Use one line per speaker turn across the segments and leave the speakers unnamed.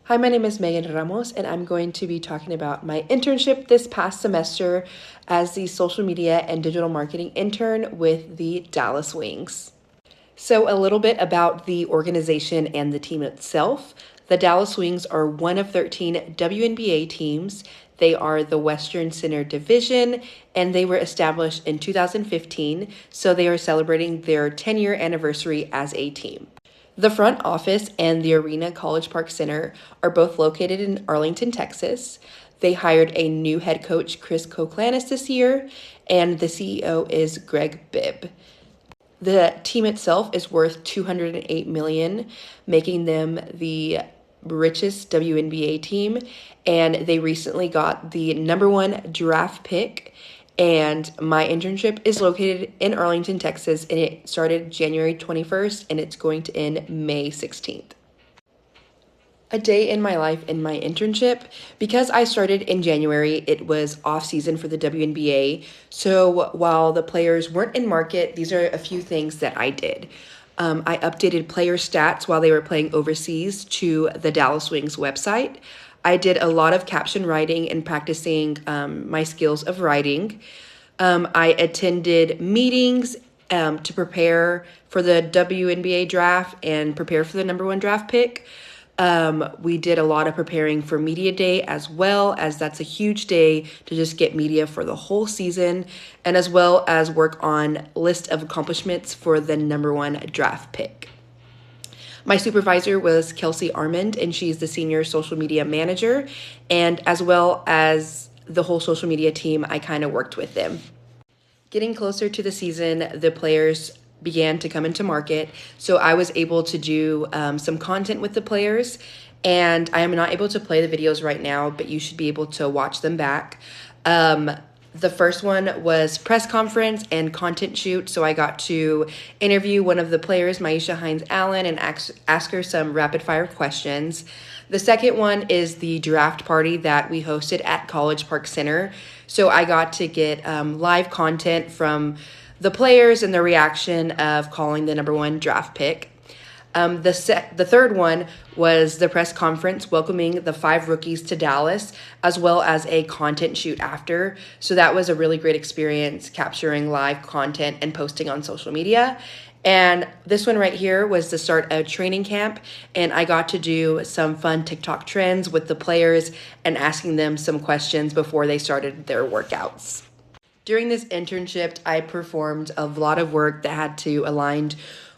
Hi, my name is Megan Ramos, and I'm going to be talking about my internship this past semester as the social media and digital marketing intern with the Dallas Wings. So, a little bit about the organization and the team itself. The Dallas Wings are one of 13 WNBA teams. They are the Western Center Division, and they were established in 2015, so they are celebrating their 10-year anniversary as a team. The front office and the arena College Park Center are both located in Arlington, Texas. They hired a new head coach, Chris Koklanis, this year, and the CEO is Greg Bibb. The team itself is worth $208 million, making them the richest WNBA team, and they recently got the #1 draft pick. And my internship is located in Arlington, Texas, and it started January 21st, and it's going to end May 16th. A day in my life in my internship. Because I started in January, it was off season for the WNBA. So while the players weren't in market, these are a few things that I did. I updated player stats while they were playing overseas to the Dallas Wings website. I did a lot of caption writing and practicing my skills of writing. I attended meetings to prepare for the WNBA draft and prepare for the #1 draft pick. We did a lot of preparing for media day as well, as that's a huge day to just get media for the whole season, and as well as work on list of accomplishments for the #1 draft pick. My supervisor was Kelsey Armand, and she's the senior social media manager, and as well as the whole social media team, I kind of worked with them. Getting closer to the season, the players began to come into market, so I was able to do some content with the players, and I am not able to play the videos right now, but you should be able to watch them back. The first one was press conference and content shoot, so I got to interview one of the players, Maisha Hines-Allen, and ask her some rapid-fire questions. The second one is the draft party that we hosted at College Park Center, so I got to get live content from the players and the reaction of calling the #1 draft pick. The third one was the press conference welcoming the 5 rookies to Dallas, as well as a content shoot after. So that was a really great experience, capturing live content and posting on social media. And this one right here was the start of training camp, and I got to do some fun TikTok trends with the players and asking them some questions before they started their workouts. During this internship, I performed a lot of work that had to align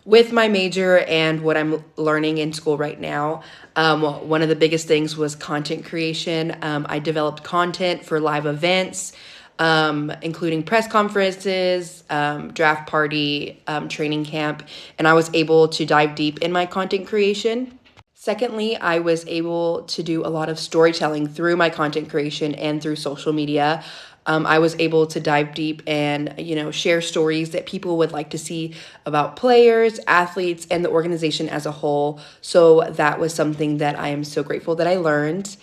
with my major and what I'm learning in school right now. One of the biggest things was content creation. I developed content for live events, including press conferences, draft party, training camp, and I was able to dive deep in my content creation. Secondly, I was able to do a lot of storytelling through my content creation and through social media. I was able to dive deep and, share stories that people would like to see about players, athletes, and the organization as a whole. So that was something that I am so grateful that I learned.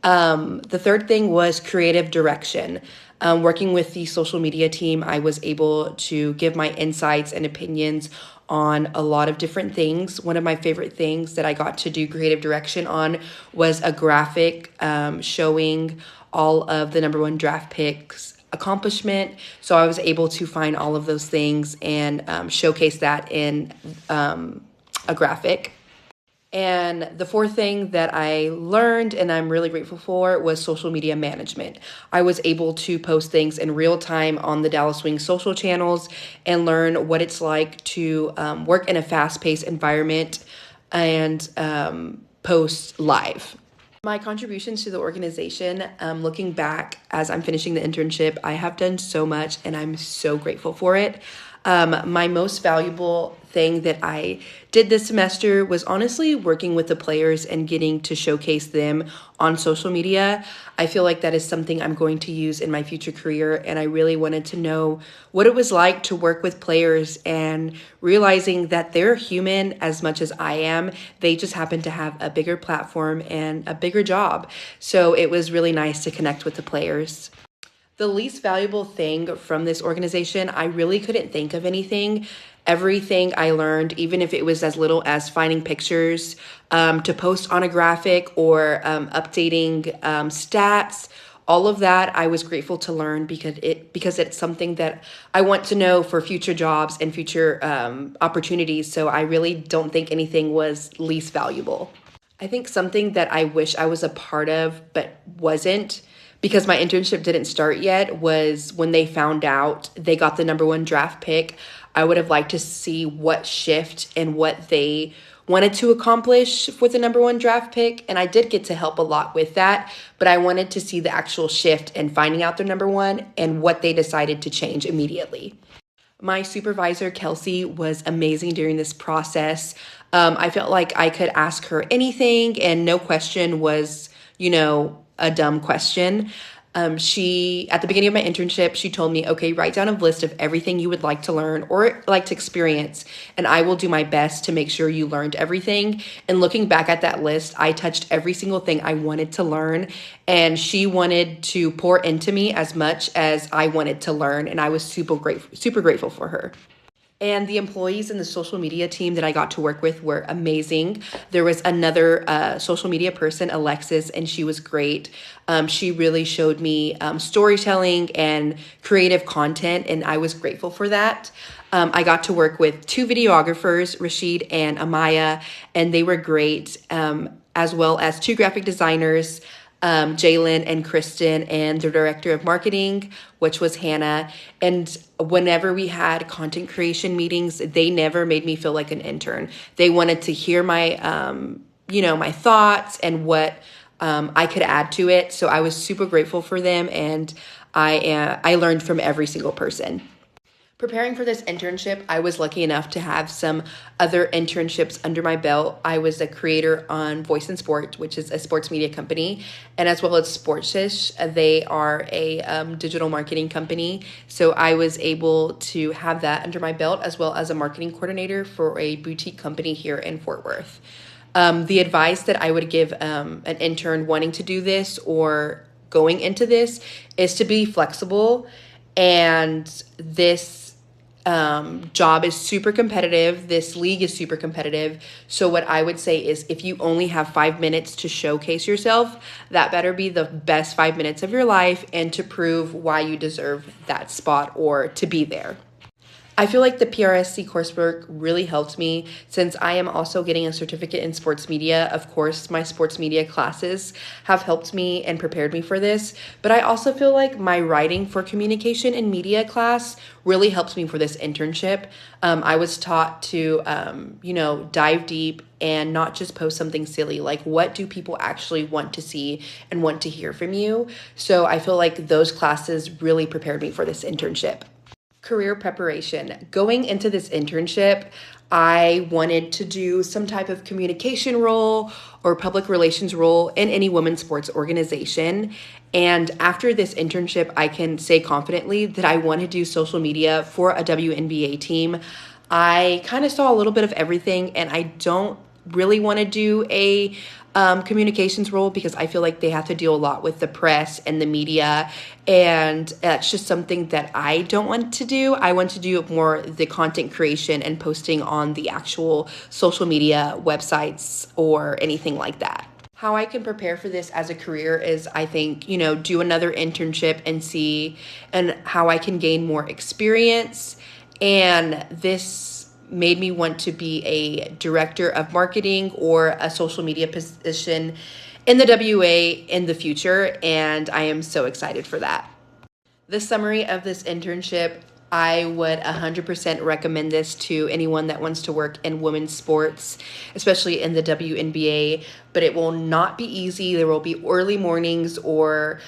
The third thing was creative direction. Working with the social media team, I was able to give my insights and opinions on a lot of different things. One of my favorite things that I got to do creative direction on was a graphic showing all of the #1 draft picks accomplishment. So I was able to find all of those things and showcase that in a graphic. And the fourth thing that I learned and I'm really grateful for was social media management. I was able to post things in real time on the Dallas Wings social channels and learn what it's like to work in a fast-paced environment and post live. My contributions to the organization, looking back as I'm finishing the internship, I have done so much and I'm so grateful for it. My most valuable thing that I did this semester was honestly working with the players and getting to showcase them on social media. I feel like that is something I'm going to use in my future career, and I really wanted to know what it was like to work with players and realizing that they're human as much as I am. They just happen to have a bigger platform and a bigger job. So it was really nice to connect with the players. The least valuable thing from this organization, I really couldn't think of anything. everything I learned, even if it was as little as finding pictures to post on a graphic or updating stats, all of that I was grateful to learn because it's something that I want to know for future jobs and future opportunities. So I really don't think anything was least valuable. I think something that I wish I was a part of but wasn't, because my internship didn't start yet, was when they found out they got the number one draft pick. I would have liked to see what shift and what they wanted to accomplish with the number one draft pick. And I did get to help a lot with that, but I wanted to see the actual shift and finding out their number one and what they decided to change immediately. My supervisor, Kelsey, was amazing during this process. I felt like I could ask her anything and no question was, a dumb question. At the beginning of my internship, she told me, okay, write down a list of everything you would like to learn or like to experience, and I will do my best to make sure you learned everything. And looking back at that list, I touched every single thing I wanted to learn, and she wanted to pour into me as much as I wanted to learn, and I was super grateful for her. And the employees in the social media team that I got to work with were amazing. There was another social media person, Alexis, and she was great. She really showed me storytelling and creative content, and I was grateful for that. I got to work with two videographers, Rashid and Amaya, and they were great, as well as two graphic designers, Jalen and Kristen, and the director of marketing, which was Hannah. And whenever we had content creation meetings, they never made me feel like an intern. They wanted to hear my, my thoughts and what I could add to it. So I was super grateful for them, and I learned from every single person. Preparing for this internship, I was lucky enough to have some other internships under my belt. I was a creator on Voice in Sport, which is a sports media company, and as well as Sportsish. They are a digital marketing company. So I was able to have that under my belt, as well as a marketing coordinator for a boutique company here in Fort Worth. The advice that I would give an intern wanting to do this or going into this is to be flexible. And this job is super competitive. This league is super competitive. So what I would say is, if you only have 5 minutes to showcase yourself, that better be the best 5 minutes of your life and to prove why you deserve that spot or to be there. I feel like the PRSC coursework really helped me, since I am also getting a certificate in sports media. Of course, my sports media classes have helped me and prepared me for this, but I also feel like my writing for communication and media class really helps me for this internship. I was taught to, dive deep and not just post something silly. Like, what do people actually want to see and want to hear from you? So I feel like those classes really prepared me for this internship. Career preparation. Going into this internship, I wanted to do some type of communication role or public relations role in any women's sports organization. And after this internship, I can say confidently that I want to do social media for a WNBA team. I kind of saw a little bit of everything, and I don't really want to do a communications role because I feel like they have to deal a lot with the press and the media, and that's just something that I don't want to do. I want to do more the content creation and posting on the actual social media websites or anything like that. How I can prepare for this as a career is, I think, do another internship and see and how I can gain more experience. And this made me want to be a director of marketing or a social media position in the WA in the future, and I am so excited for that. The summary of this internship: I would 100% recommend this to anyone that wants to work in women's sports, especially in the WNBA, but it will not be easy. There will be early mornings or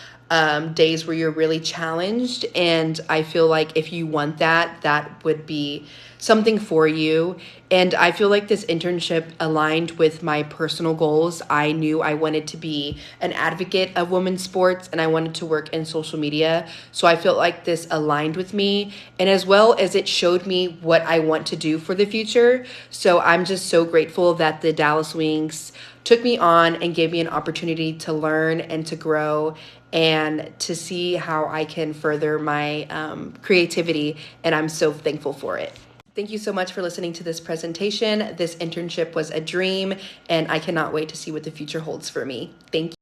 days where you're really challenged, and I feel like if you want that, that would be something for you. And I feel like this internship aligned with my personal goals. I knew I wanted to be an advocate of women's sports, and I wanted to work in social media. So I felt like this aligned with me, and as well as it showed me what I want to do for the future. So I'm just so grateful that the Dallas Wings took me on and gave me an opportunity to learn and to grow and to see how I can further my creativity, and I'm so thankful for it. Thank you so much for listening to this presentation. This internship was a dream, and I cannot wait to see what the future holds for me. Thank you.